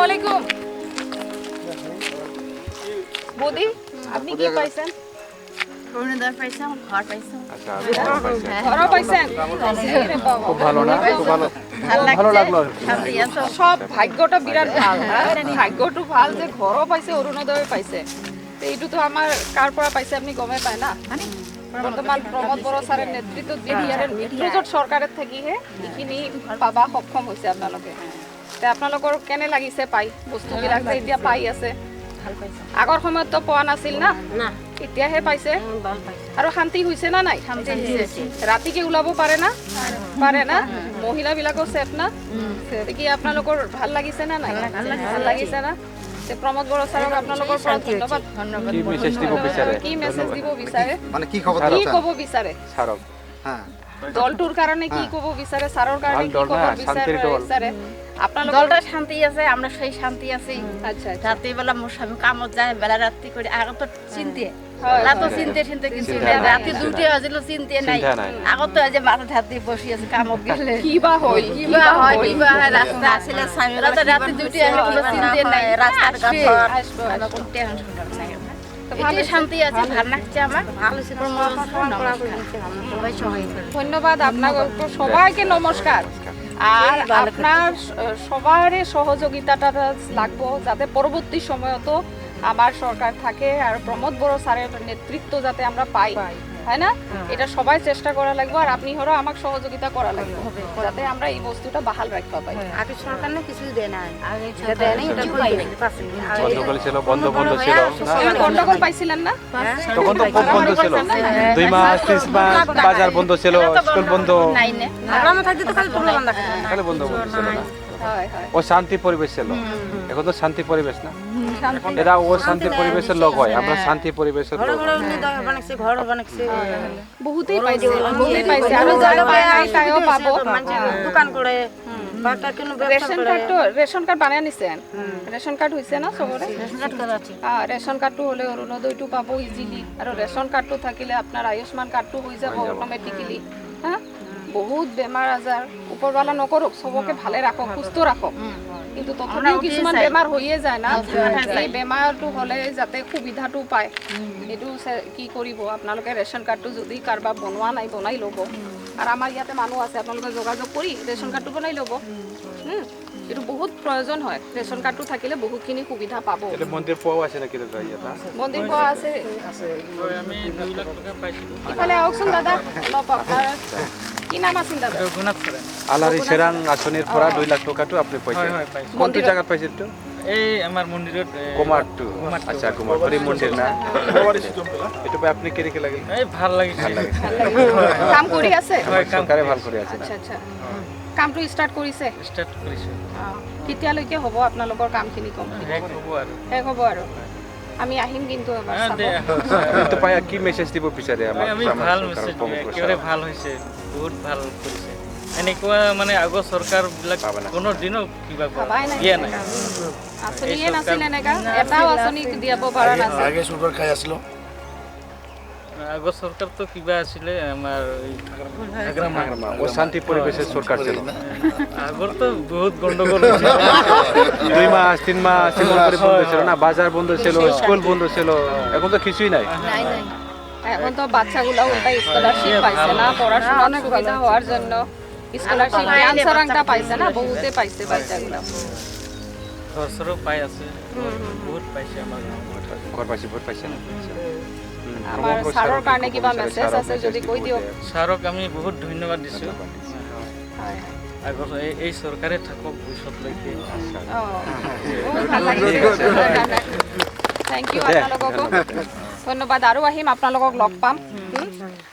আলাইকুম বৌদি, আপনি কি পাইছেন? অরুণোদয় পাইছো, ঘর পাইছো। আচ্ছা পাইছেন। ঘরও পাইছেন? খুব ভালো না, খুব ভালো ভালো লাগলো। শান্তি আছো? সব ভাগ্যটা বিরাট ভাল, হ্যাঁ? ভাগ্যটো ভাল যে ঘরও পাইছে, অরুণোদয় পাইছে। তো এইটো তো আমাৰ কাৰ পৰা পাইছে আপুনি গমে পায় না। বৰ্তমান প্ৰমোদ বড়ো ছাৰৰ নেতৃত্বত বিডিআৰৰ মিত্ৰজোঁট চৰকাৰত থাকিহে এইখিনি পাবা সক্ষম হৈছে আপোনালোকে। তে আপোনালোকৰ কেনে লাগিছে পাই বস্তুবিলাক যে এতিয়া পাই আছে? আগৰ সময়ততো পোৱা নাছিল না, এতিয়াহে পাইছে। আৰু শান্তি হৈছে না নাই? ৰাতিকে ওলাব পাৰে না? পাৰে না? মহিলাবিলাকো ছেফ না? কি আপোনালোকৰ ভাল লাগিছে না নাই? ভাল লাগিছে না? প্ৰমোদ বড়ো ছাৰক আপোনালোকৰ পৰা ধন্যবাদ। কি মেছেজ দিব বিচাৰে? কি মেছেজ দিব বিচাৰে? মানে কি খবর কি ক'ব বিচাৰে? ছাৰক হ্যাঁ দলটোৰ কাৰণে কি ক'ব বিচাৰে? ছাৰৰ কাৰণে কি ক'ব বিচাৰে? আপোনালোকৰ দলটা শান্তি আছে, আমরা সেই শান্তি আছি। আচ্ছা আচ্ছা। রাতে বেলা মোর স্বামী কামত যায়, বেলা রাত্রি করে আগত তো চিন্তে হয়, রাত চিন্তে চিন্তে কিছু নাই, রাতে দুটি বাজিল চিন্তে নাই। চিন্তা নাই। আগত তো যে মাথা ধার দিয়ে বসি আছে কামত গেলে কিবা হইল কিবা হয় কিবা হয় রাস্তা আসলে স্বামী রাতে দুটি আসলে কোনো চিন্তে নাই, রাস্তার ঘাট আসবো কোনো টেনশন নাই। এটাই শান্তি আছে, ভাল লাগছে আমার। ভালো ছিল সবাই সবাই ধন্যবাদ আপনাকে সবাইকে নমস্কার। আর আপনার সবারই সহযোগিতাটা লাগবো যাতে পরবর্তী সময়তো আমার সরকার থাকে আর প্রমোদ বড়ো স্যারের নেতৃত্ব যাতে আমরা পাই, হয় না? এটা সবাই চেষ্টা করা লাগবে আর আপনি হলো আমাকে সহযোগিতা করা লাগবে যাতে আমরা এই বস্তুটা বাহাল রাখতে পাই। আগে সরকার না কিছুই দেয় না, আগে দেয় না, এটা পাই না। গন্ডগোল ছিল, বন্ধ ছিল না? গন্ডগোল পাইছিলেন না? তখন তো খুব বন্ধ ছিল, 2 মাস 3 মাস বাজার বন্ধ ছিল, স্কুল বন্ধ, নাই না গ্রামে থাকতে তো খালি তোমরা বন্ধ থাকে খালি বন্ধ ছিল না। হয় হয়। ও শান্তি পরিবেশ ছিল, এখন তো শান্তি পরিবেশ না। এরা ও শান্তি পরিবেশের লোক হয়, আমরা শান্তি পরিবেশের লোক। ঘর বানাইছে বহুতেই পাইছে, বহুতেই পাইছে আর যারা পায় নাই তাইও পাবো। দোকান করে রেশন কার্ড বানাই নিছেন? রেশন কার্ড হইছে না সবরে? রেশন কার্ডটো হলে অরুণোদয়টো পাবো ইজিলি আর রেশন কার্ডটো থাকিলে আপনার আয়ুষ্মান কার্ডটো হৈ যাব অটোমেটিক্যালি। হ্যাঁ, বহুত বেমাৰ আজাৰ ওপৰৱালা নকৰক, সবকে ভালে ৰাখক, সুস্থ ৰাখক, কিন্তু তথাপিও কিছুমান বেমাৰ হৈয়ে যায় না। এই বেমাৰটো হ'লে যাতে সুবিধাটো পায় এইটো কি কৰিব আপোনালোকে ৰেচন কাৰ্ডটো যদি কাৰোবাৰ বনোৱা নাই বনাই ল'ব। আৰু আমাৰ ইয়াতে মানুহ আছে, আপোনালোকে যোগাযোগ কৰি ৰেচন কাৰ্ডটো বনাই ল'ব। এইটো বহুত প্ৰয়োজন হয়, ৰেচন কাৰ্ডটো থাকিলে বহুতখিনি সুবিধা পাব। মন্দিৰ পোৱাও আছে নেকি? মন্দিৰ পোৱা আছে, ইফালে আহকচোন দাদা অলপ। আপোনাৰ কি নাম আছিল দাদা? আলাৰী চেৰাং আঁচনিৰ পৰা 2 লাখ টকাটো আপুনি পাইছে? কোনটো জায়গাত পাইছে? এই আমাৰ মন্দিৰত কুমাৰটো। আচ্ছা, কুমাৰ হৰি মন্দিৰ না? এইটো পাই আপুনি কেনেকৈ লাগিল? এই ভাল লাগিছে। কাম কৰি আছে? চৰকাৰে ভাল কৰি আছে। আচ্ছা আচ্ছা, কামটো ষ্টাৰ্ট কৰিছে? ষ্টাৰ্ট কৰিছোঁ, কেতিয়ালৈকে হ'ব আপোনালোকৰ কামখিনি কমপ্লিট? শেষ হ'ব আৰু। শেষ হ'ব আৰু আমি আহিম কিন্তু এবাৰ চাব। এইটো পাই কি মেছেজ দিব বিচাৰে আমাৰ? আমি ভাল মেছেজ একেবাৰে ভাল হৈছে, বহুত ভাল কৰিছে। এনেকুৱা মানে আগৰ চৰকাৰবিলাক কোনো দিনো কিবা ভাবাই নাই, দিয়া নাই। আঁচনিয়ে নাছিল এনেকা, এটাও আঁচনি দিব পৰা নাছিল। আগে সুগার খাই আসলো আগৰ চৰকাৰটো কিবা আছিলে আমাৰ ও শান্তি পরিবেশের সরকার ছিল। আগৰতো বহুত গণ্ডগোল হৈছে। 2 মাস 3 মাস এমন করে বন্ধ ছিল না, বাজার বন্ধ ছিল, স্কুল বন্ধ ছিল, এখন তো কিছুই নাই। এখন তো বাচ্চাগুলো উল্টাই স্কলারশিপ পাইছে না, পড়াশোনার সুবিধা হওয়ার জন্য স্কলারশিপ আনসারাংটা পাইছে না, বহুতে পাইছে বাচ্চাগুলো। ঘৰ পাই আছে, বহুত পাইছে আমাৰ ঘর পাইছে, ভোট পাইছে না? আমাৰ ছাৰৰ কাৰণে কিবা মেছেজ আছে যদি কৈ দিয়ক। ছাৰক আমি বহুত ধন্যবাদ দিছোঁ। আগত এই চৰকাৰে থাকক ভৱিষ্যতলৈকে। থেংক ইউ আপোনালোককো ধন্যবাদ। আৰু আহিম আপোনালোকক লগ পাম।